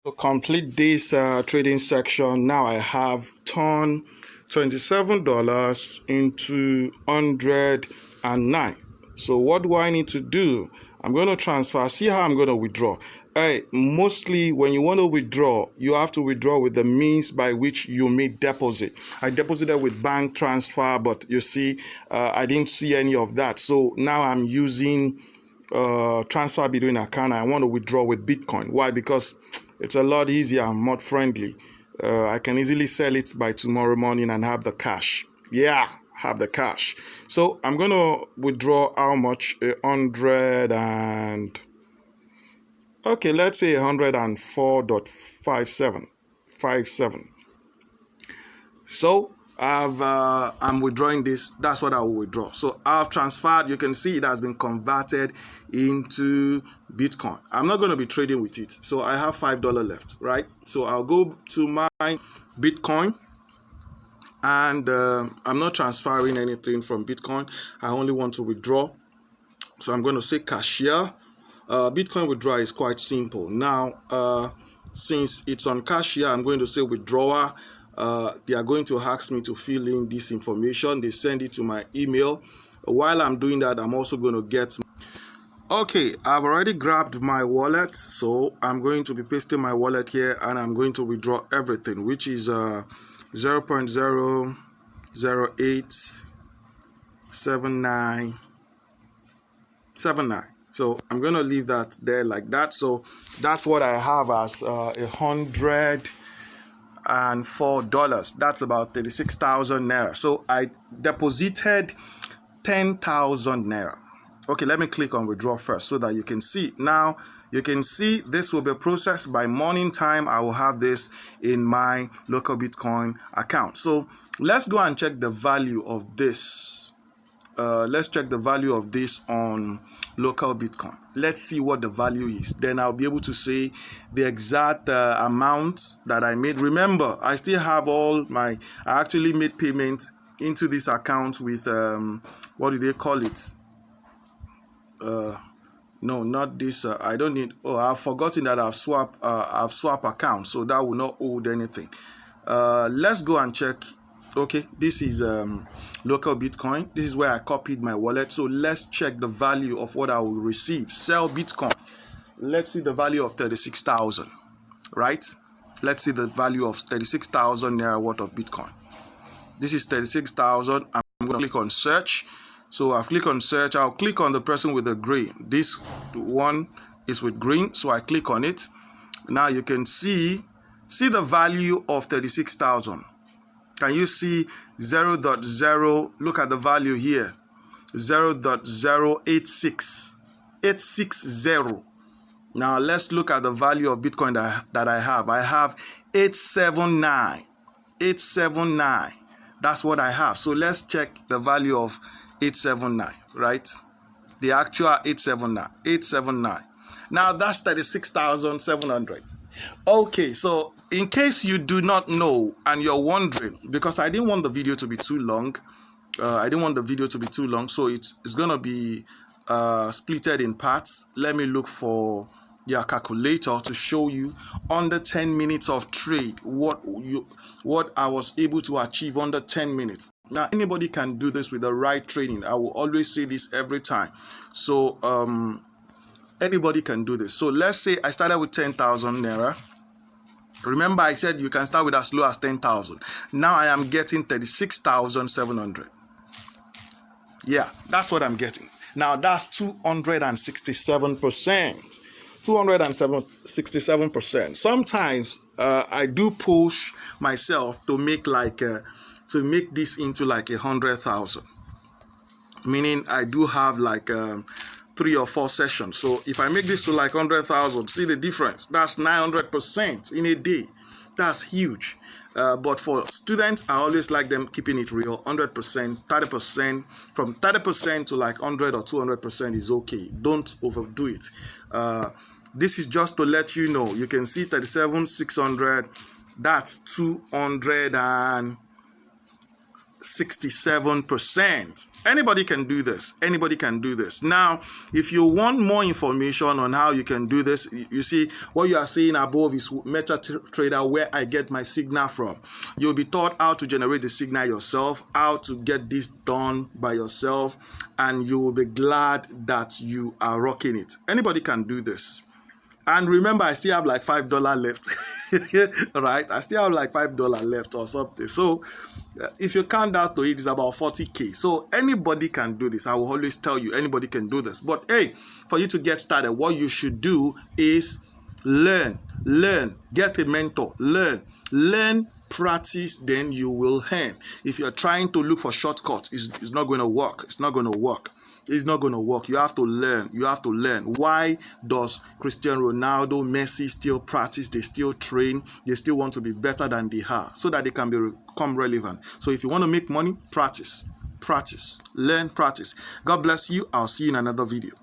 To complete this trading section, now I have turned $27 into 109. So what do I need to do? I'm going to transfer. See how I'm going to withdraw. Mostly when you want to withdraw, you have to withdraw with the means by which you made deposit. I deposited with bank transfer, but you see, I didn't see any of that. So now I'm using transfer between account. I want to withdraw with Bitcoin. Why? Because it's a lot easier and more friendly. I can easily sell it by tomorrow morning and have the cash. Yeah, have the cash. So I'm going to withdraw how much? 100 and... Okay, let's say 104.57. So I'm withdrawing this. That's what I will withdraw. So I've transferred. You can see it has been converted into Bitcoin. I'm not going to be trading with it. So I have $5 left, right? So I'll go to my Bitcoin, and I'm not transferring anything from Bitcoin. I only want to withdraw. So I'm going to say cashier. Bitcoin withdrawal is quite simple. Now, since it's on cashier, I'm going to say withdrawer. They are going to ask me to fill in this information. They send it to my email. While I'm doing that, I'm also going to get... Okay, I've already grabbed my wallet. So I'm going to be pasting my wallet here, and I'm going to withdraw everything, which is 0.0087979. So I'm going to leave that there like that. So that's what I have as $104. That's about 36,000 naira. So I deposited 10,000 naira. Okay, let me click on withdraw first so that you can see. Now you can see this will be processed by morning time. I will have this in my local Bitcoin account. So let's go and check the value of this. Let's check the value of this on local Bitcoin. Let's see what the value is. Then I'll be able to say the exact amount that I made. Remember, I still have all my... I actually made payments into this account with what do they call it? No, not this. I don't need... Oh, I've forgotten that I've swapped accounts, so that will not hold anything. Let's go and check. Okay, this is local Bitcoin. This is where I copied my wallet. So let's check the value of what I will receive. Sell Bitcoin. Let's see the value of 36,000, right? Let's see the value of 36,000 naira worth of Bitcoin. This is 36,000. I'm going to click on search. So I've clicked on search. I'll click on the person with the gray. This one is with green. So I click on it. Now you can see the value of 36,000. Can you see 0.0? Look at the value here. 0.086860. Now let's look at the value of Bitcoin that I have. I have 879. 879. That's what I have. So let's check the value of 879, right? The actual 879. 879. Now that's 36,700. Okay, so in case you do not know and you're wondering, because I didn't want the video to be too long, so it's going to be splitted in parts. Let me look for your calculator to show you under 10 minutes of trade what I was able to achieve under 10 minutes. Now anybody can do this with the right training. I will always say this every time. So anybody can do this. So let's say I started with 10,000 naira. Remember, I said you can start with as low as 10,000. Now I am getting 36,700. Yeah, that's what I'm getting. Now that's 267%. 267%. Sometimes I do push myself to make this into like 100,000. Meaning I do have like 3 or 4 sessions. So if I make this to like 100,000, see the difference? That's 900% in a day. That's huge. But for students, I always like them keeping it real. 100%, 30%. From 30% to like 100 or 200% is okay. Don't overdo it. This is just to let you know. You can see 37,600. That's 200 and 67%. Anybody can do this. Anybody can do this. Now, if you want more information on how you can do this, you see what you are seeing above is MetaTrader, where I get my signal from. You'll be taught how to generate the signal yourself, how to get this done by yourself, and you will be glad that you are rocking it. Anybody can do this. And remember, I still have like $5 left. Right? I still have like $5 left or something. So if you count that to it, it's about 40K. So anybody can do this. I will always tell you, anybody can do this. But hey, for you to get started, what you should do is learn, get a mentor, learn, practice, then you will earn. If you're trying to look for shortcuts, it's not going to work. It's not going to work. It's not going to work. You have to learn. You have to learn. Why does Cristiano Ronaldo, Messi still practice? They still train. They still want to be better than they are so that they can become relevant. So if you want to make money, practice, learn, practice. God bless you. I'll see you in another video.